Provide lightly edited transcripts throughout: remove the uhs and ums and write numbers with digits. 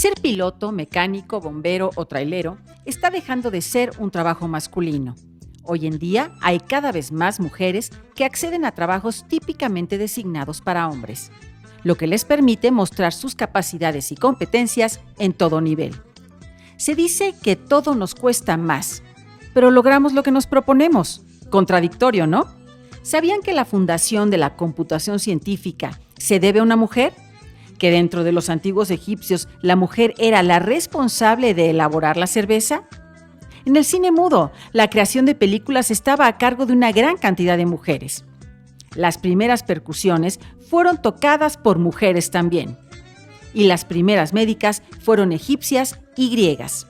Ser piloto, mecánico, bombero o trailero está dejando de ser un trabajo masculino. Hoy en día hay cada vez más mujeres que acceden a trabajos típicamente designados para hombres, lo que les permite mostrar sus capacidades y competencias en todo nivel. Se dice que todo nos cuesta más, pero logramos lo que nos proponemos. Contradictorio, ¿no? ¿Sabían que la fundación de la computación científica se debe a una mujer? ¿Que dentro de los antiguos egipcios la mujer era la responsable de elaborar la cerveza? En el cine mudo, la creación de películas estaba a cargo de una gran cantidad de mujeres. Las primeras percusiones fueron tocadas por mujeres también. Y las primeras médicas fueron egipcias y griegas.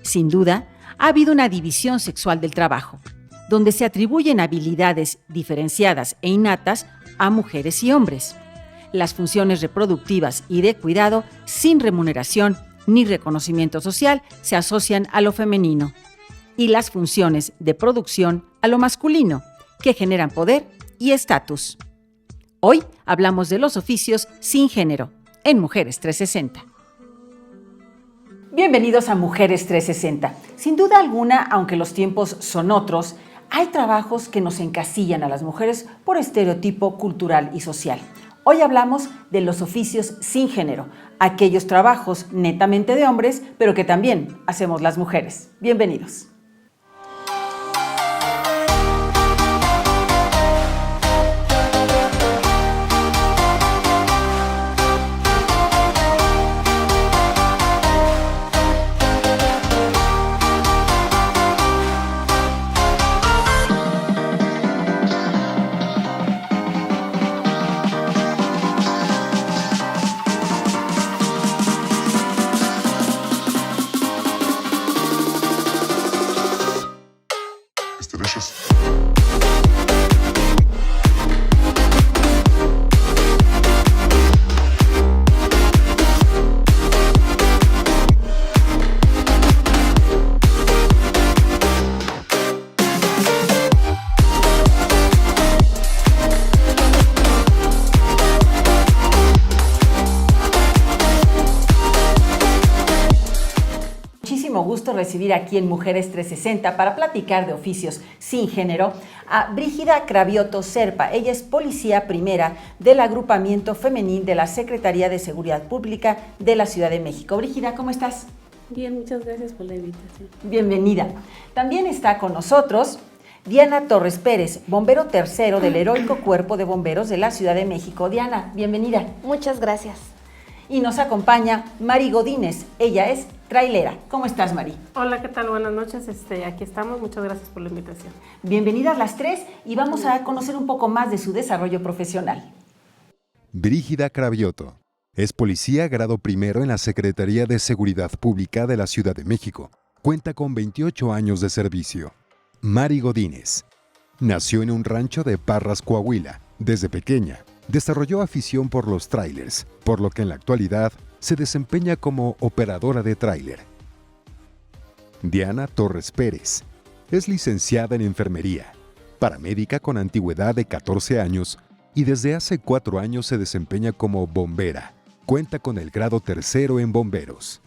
Sin duda, ha habido una división sexual del trabajo, donde se atribuyen habilidades diferenciadas e innatas a mujeres y hombres. Las funciones reproductivas y de cuidado, sin remuneración ni reconocimiento social, se asocian a lo femenino. Y las funciones de producción a lo masculino, que generan poder y estatus. Hoy hablamos de los oficios sin género, en Mujeres 360. Bienvenidos a Mujeres 360. Sin duda alguna, aunque los tiempos son otros, hay trabajos que nos encasillan a las mujeres por estereotipo cultural y social. Hoy hablamos de los oficios sin género, aquellos trabajos netamente de hombres, pero que también hacemos las mujeres. Bienvenidos. Gusto recibir aquí en Mujeres 360 para platicar de oficios sin género a Brígida Cravioto Serpa. Ella es policía primera del agrupamiento femenil de la Secretaría de Seguridad Pública de la Ciudad de México. Brígida, ¿cómo estás? Bien, muchas gracias por la invitación. Bienvenida. También está con nosotros Diana Torres Pérez, bombero tercero del Heroico Cuerpo de Bomberos de la Ciudad de México. Diana, bienvenida. Muchas gracias. Y nos acompaña Mari Godínez, ella es trailera. ¿Cómo estás, Mari? Hola, ¿qué tal? Buenas noches, aquí estamos, muchas gracias por la invitación. Bienvenidas las tres y vamos a conocer un poco más de su desarrollo profesional. Brígida Cravioto es policía grado primero en la Secretaría de Seguridad Pública de la Ciudad de México. Cuenta con 28 años de servicio. Mari Godínez nació en un rancho de Parras, Coahuila. Desde pequeña desarrolló afición por los trailers, por lo que en la actualidad se desempeña como operadora de tráiler. Diana Torres Pérez es licenciada en enfermería, paramédica con antigüedad de 14 años y desde hace 4 años se desempeña como bombera. Cuenta con el grado tercero en bomberos.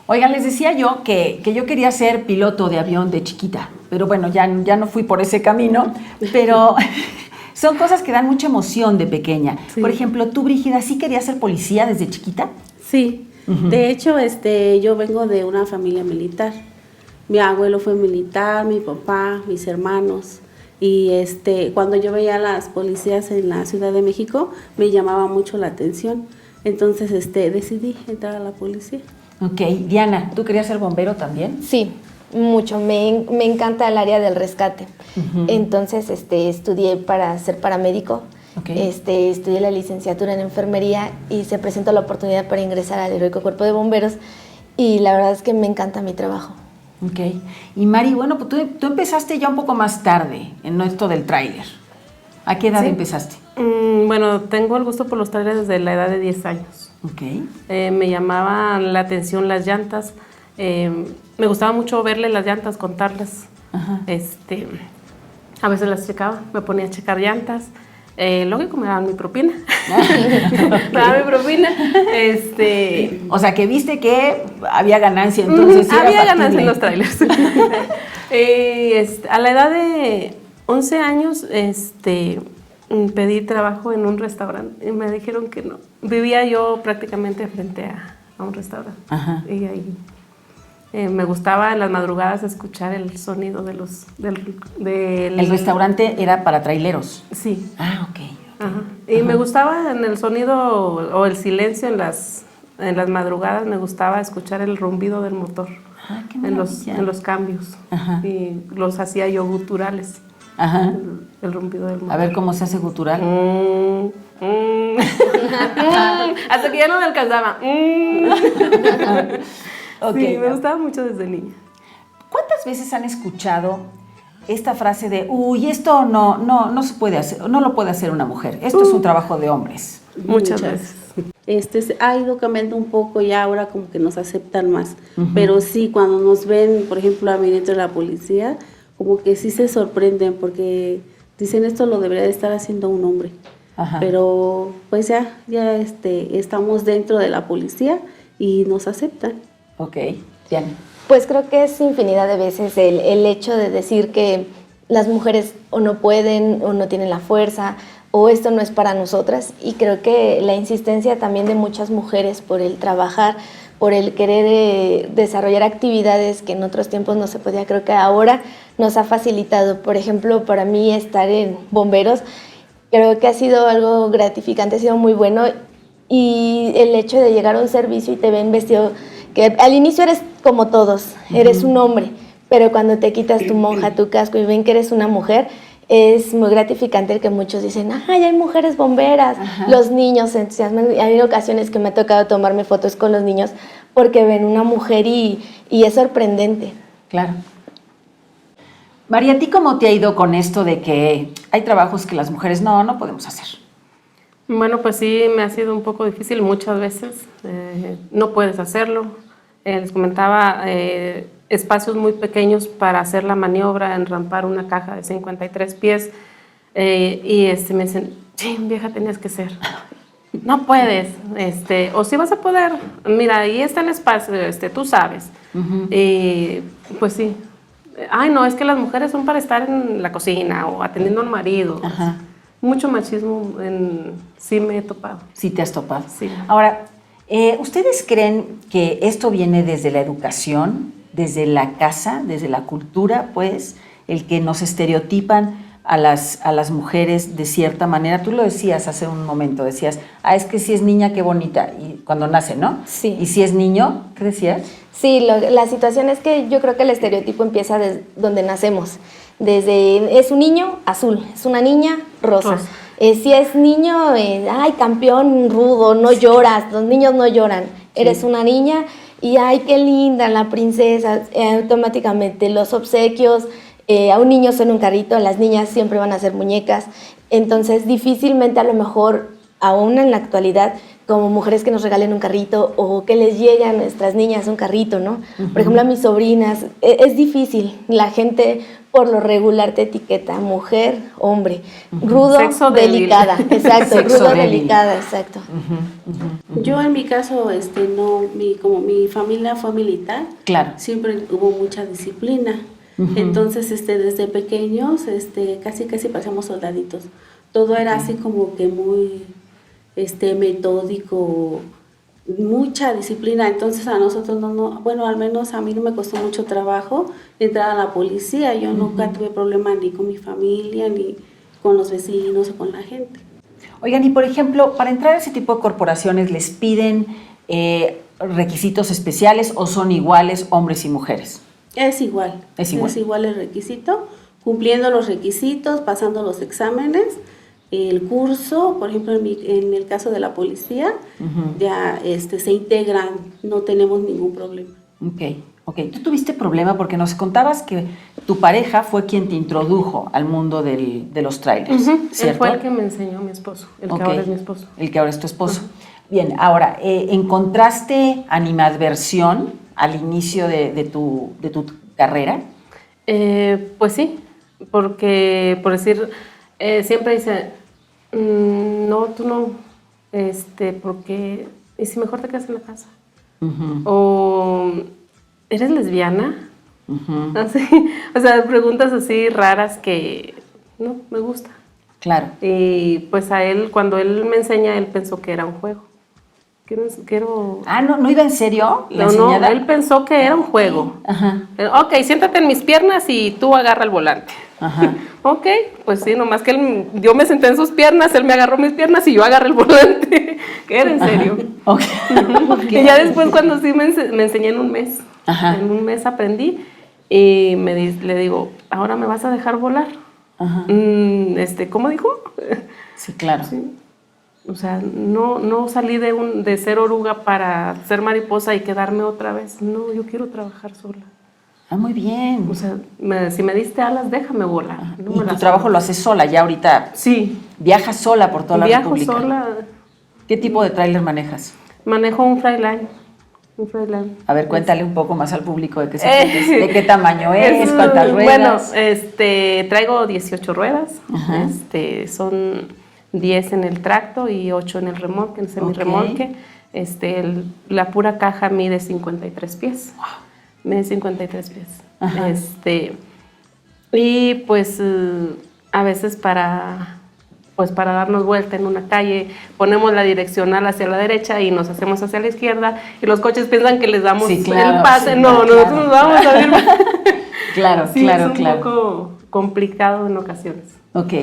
Oigan, les decía yo que yo quería ser piloto de avión de chiquita, pero bueno, ya no fui por ese camino, pero son cosas que dan mucha emoción de pequeña. Sí. Por ejemplo, tú, Brígida, ¿sí querías ser policía desde chiquita? Sí, de hecho, yo vengo de una familia militar. Mi abuelo fue militar, mi papá, mis hermanos. Y cuando yo veía a las policías en la Ciudad de México, me llamaba mucho la atención. Entonces, decidí entrar a la policía. Ok, Diana, ¿tú querías ser bombero también? Sí, mucho. Me encanta el área del rescate. Entonces, estudié para ser paramédico. Okay. Estudié la licenciatura en enfermería y se presentó la oportunidad para ingresar al Heroico Cuerpo de Bomberos y la verdad es que me encanta mi trabajo. Ok. Y Mari, bueno, pues tú empezaste ya un poco más tarde en esto del tráiler. ¿A qué edad empezaste? Bueno, tengo el gusto por los tráilers desde la edad de 10 años. Ok. Me llamaban la atención las llantas. Me gustaba mucho verle las llantas, contarlas. Ajá. A veces las checaba, me ponía a checar llantas. Lógico, me daban mi propina. Me daban mi propina. O sea, que viste que había ganancia, entonces sí había ganancia en los trailers. A la edad de 11 años, pedí trabajo en un restaurante y me dijeron que no. Vivía yo prácticamente frente a un restaurante. Ajá. Y ahí me gustaba en las madrugadas escuchar el sonido de El restaurante era para traileros. Sí. Ah, ok. Ajá. Y me gustaba en el sonido o el silencio en las madrugadas, me gustaba escuchar el rumbido del motor. Ah, qué en maravilla. los cambios. Ajá. Y los hacía yo guturales. Ajá. El rumbido del motor. A ver cómo se hace gutural. Hasta que ya no me alcanzaba. Okay. Sí, me gustaba mucho desde niña. ¿Cuántas veces han escuchado esta frase de, uy, esto no se puede hacer, no lo puede hacer una mujer, esto es un trabajo de hombres? Muchas veces. Ha ido cambiando un poco y ahora como que nos aceptan más. Pero sí, cuando nos ven, por ejemplo, a mí dentro de la policía, como que sí se sorprenden porque dicen esto lo debería de estar haciendo un hombre. Ajá. Pero pues ya estamos dentro de la policía y nos aceptan. Ok, bien. Pues creo que es infinidad de veces el hecho de decir que las mujeres o no pueden o no tienen la fuerza o esto no es para nosotras, y creo que la insistencia también de muchas mujeres por el trabajar, por el querer desarrollar actividades que en otros tiempos no se podía, creo que ahora nos ha facilitado. Por ejemplo, para mí estar en bomberos creo que ha sido algo gratificante, ha sido muy bueno, y el hecho de llegar a un servicio y te ven vestido, que al inicio eres como todos, eres un hombre, pero cuando te quitas tu monja, tu casco y ven que eres una mujer, es muy gratificante el que muchos dicen, ¡ay, hay mujeres bomberas! Ajá. Los niños se entusiasman. Hay ocasiones que me ha tocado tomarme fotos con los niños porque ven una mujer y es sorprendente. Claro. María, ¿a ti cómo te ha ido con esto de que hay trabajos que las mujeres no podemos hacer? Bueno, pues sí, me ha sido un poco difícil muchas veces. No puedes hacerlo. Les comentaba, espacios muy pequeños para hacer la maniobra, enrampar una caja de 53 pies. Y me dicen, sí, vieja, tenías que ser. No puedes. O sí vas a poder. Mira, ahí está el espacio, tú sabes. Pues sí. Ay, no, es que las mujeres son para estar en la cocina o atendiendo al marido. Ajá. Mucho machismo sí me he topado. Sí te has topado. Sí. Ahora, ¿ustedes creen que esto viene desde la educación, desde la casa, desde la cultura, pues, el que nos estereotipan a las mujeres de cierta manera? Tú lo decías hace un momento, decías, es que si es niña, qué bonita, y cuando nace, ¿no? Sí. ¿Y si es niño, qué decías? Sí, la situación es que yo creo que el estereotipo empieza desde donde nacemos. Es un niño, azul, es una niña, rosa. Si es niño, ay, campeón, rudo, no lloras, los niños no lloran. Sí. Eres una niña y ay, qué linda, la princesa, automáticamente los obsequios, a un niño son un carrito, a las niñas siempre van a ser muñecas. Entonces, difícilmente a lo mejor, aún en la actualidad, como mujeres que nos regalen un carrito o que les llegue a nuestras niñas un carrito, ¿no? Por ejemplo, a mis sobrinas, es difícil. La gente por lo regular te etiqueta mujer, hombre, rudo, sexo delicada. Débil. Exacto, Sexo rudo, débil. delicada, exacto. Yo en mi caso, como mi familia fue militar, Claro. siempre hubo mucha disciplina. Entonces, desde pequeños, casi parecíamos soldaditos. Todo era así como que muy metódico, mucha disciplina. Entonces a nosotros bueno, al menos a mí no me costó mucho trabajo entrar a la policía. Yo nunca tuve problema ni con mi familia, ni con los vecinos o con la gente. Oigan, y por ejemplo, para entrar a ese tipo de corporaciones, ¿les piden requisitos especiales o son iguales hombres y mujeres? Es igual. Es igual el requisito, cumpliendo los requisitos, pasando los exámenes. El curso, por ejemplo, en el caso de la policía, ya se integran, no tenemos ningún problema. Ok. ¿Tú tuviste problema? Porque nos contabas que tu pareja fue quien te introdujo al mundo de los trailers, ¿cierto? Él fue el que me enseñó mi esposo, el que ahora es mi esposo. El que ahora es tu esposo. Bien, ahora, ¿encontraste animadversión al inicio de tu carrera? Pues sí, porque, por decir, siempre dice, No, tú no, porque, ¿y si mejor te quedas en la casa? O, ¿eres lesbiana? Así, o sea, preguntas así raras que no me gusta. Claro. Y pues a él, cuando él me enseña, él pensó que era un juego. Quiero... Ah, ¿no iba en serio la No, enseñada? él pensó que era un juego. Ajá. Ok, siéntate en mis piernas y tú agarra el volante. Ajá. Ok, pues sí, nomás que yo me senté en sus piernas, él me agarró mis piernas y yo agarré el volante. Que era en serio. Okay. Y ya después cuando sí me enseñé en un mes. Ajá. En un mes aprendí y le digo, ¿ahora me vas a dejar volar? Ajá. ¿Cómo dijo? Sí, claro. Sí. O sea, no salí de ser oruga para ser mariposa y quedarme otra vez. No, yo quiero trabajar sola. Ah, muy bien. O sea, si me diste alas, déjame volar. No ¿Y tu trabajo lo haces sola ya ahorita? Sí. ¿Viajas sola por toda la República? Viajo sola. ¿Qué tipo de tráiler manejas? Manejo un Freightliner. A ver, cuéntale un poco más al público de qué se trata, de qué tamaño es, cuántas ruedas. Bueno, traigo 18 ruedas. Ajá. Son 10 en el tracto y 8 en el remolque, en semirremolque. La pura caja mide 53 pies. Wow. Mide 53 pies. Ajá. Y pues a veces para darnos vuelta en una calle, ponemos la direccional hacia la derecha y nos hacemos hacia la izquierda y los coches piensan que les damos el pase. Sí, no, claro. nosotros nos vamos a ir. Claro, Sí, claro, es un poco complicado en ocasiones. Ok.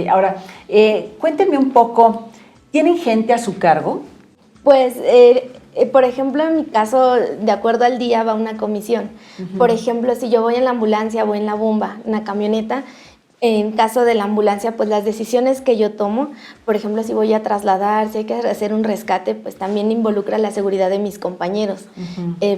Ahora, cuéntenme un poco, ¿tienen gente a su cargo? Pues, por ejemplo, en mi caso, de acuerdo al día va una comisión. Por ejemplo, si yo voy en la ambulancia o en la bomba, en la camioneta, en caso de la ambulancia, pues las decisiones que yo tomo, por ejemplo, si voy a trasladar, si hay que hacer un rescate, pues también involucra la seguridad de mis compañeros.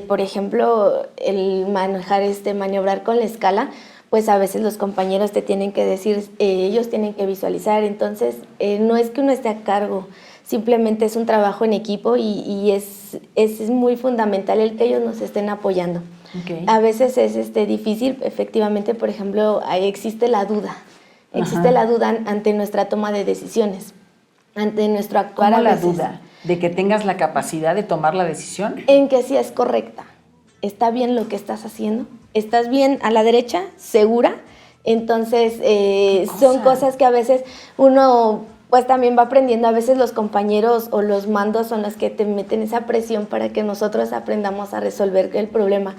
Por ejemplo, el maniobrar con la escala, pues a veces los compañeros te tienen que decir, ellos tienen que visualizar, entonces no es que uno esté a cargo, simplemente es un trabajo en equipo y es muy fundamental el que ellos nos estén apoyando. Okay. A veces es difícil, efectivamente, por ejemplo, ahí existe la duda. Existe la duda ante nuestra toma de decisiones, ante nuestro actuar. ¿Cómo a la veces, duda? ¿De que tengas la capacidad de tomar la decisión? En que sí es correcta. ¿Está bien lo que estás haciendo? ¿Estás bien a la derecha? ¿Segura? Entonces, son cosas que a veces uno pues también va aprendiendo. A veces los compañeros o los mandos son los que te meten esa presión para que nosotros aprendamos a resolver el problema.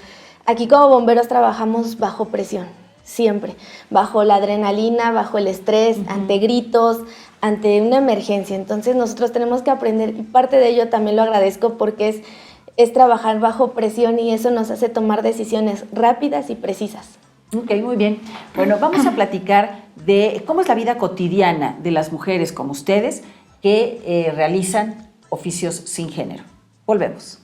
Aquí como bomberos trabajamos bajo presión, siempre. Bajo la adrenalina, bajo el estrés, ante gritos, ante una emergencia. Entonces nosotros tenemos que aprender y parte de ello también lo agradezco porque es trabajar bajo presión y eso nos hace tomar decisiones rápidas y precisas. Ok, muy bien. Bueno, vamos a platicar de cómo es la vida cotidiana de las mujeres como ustedes que realizan oficios sin género. Volvemos.